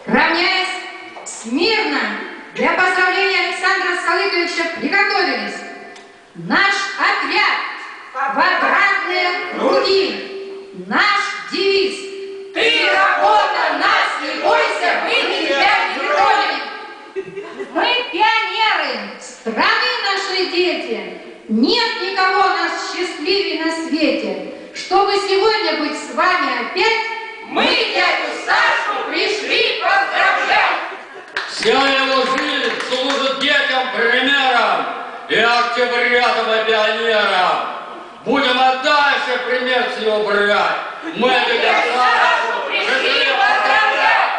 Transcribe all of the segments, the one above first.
Равняясь смирно, для поздравления Александра Салыковича приготовились. Наш отряд в обратные круги. Наш девиз: ты работа, нас не бойся, мы тебя не тронем. Мы пионеры, страны нашей дети. Нет никого нас счастливее на свете. Чтобы сегодня быть с вами опять, мы дядю Сашу пришли поздравлять. Вся его жизнь служит детям примером и октябрятам и пионерам. Будем и дальше пример с него брать. Мы дядю Сашу пришли поздравлять.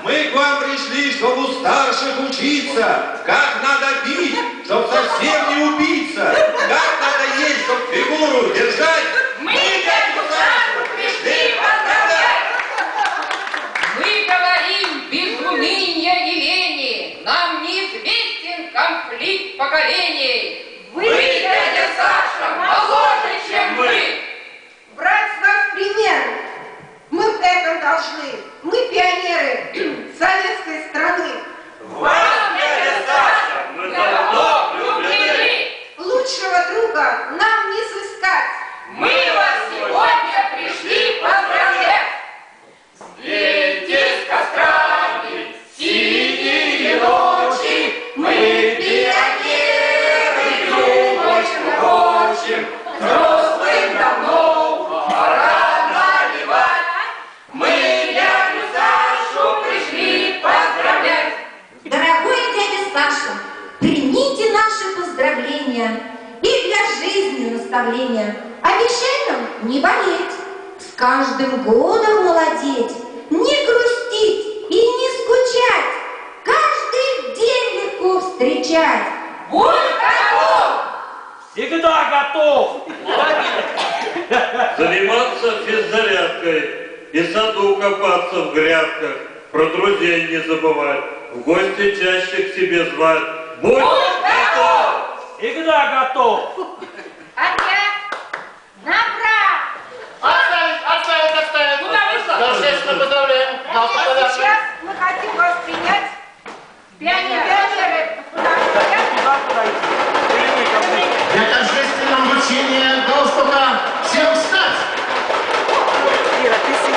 Мы к вам пришли, чтобы у старших учиться, как надо бить, чтоб совсем не убиться, как надо есть, чтоб фигуру держать. Мы дядю Сашу пришли поздравлять. Мы говорим без уныния и лени. Нам неизвестен конфликт поколений. Вы, дядя Саша, моложе, чем мы. Брать с нас пример. Мы в этом должны. Мы пионеры советской страны. Вас, дядя Саша, мы давно влюблены. Лучшего друга нам не сыскать. Мы вас сегодня пришли поздравлять. Светитесь кострами, синие ночи, мы пионеры, любовь хочем, взрослым давно пора наливать. Мы дядю Сашу пришли поздравлять. Дорогой дядя Саша, примите наши поздравления и для жизни наставления. Обещай нам не болеть, с каждым годом молодеть, не грустить и не скучать, каждый день легко встречать. Будь готов! Всегда готов! Заниматься физзарядкой и саду копаться в грядках, про друзей не забывать, в гости чаще к себе звать. Будь готов! Всегда готов! Отряд направо! Отставить! Куда вы что? Торжественно поздравляем. А сейчас мы хотим вас принять. Пионеры. Для торжественного вручения галстука всем встать! Ира, ты сиди.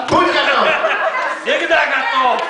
Будь готов! Всегда готов!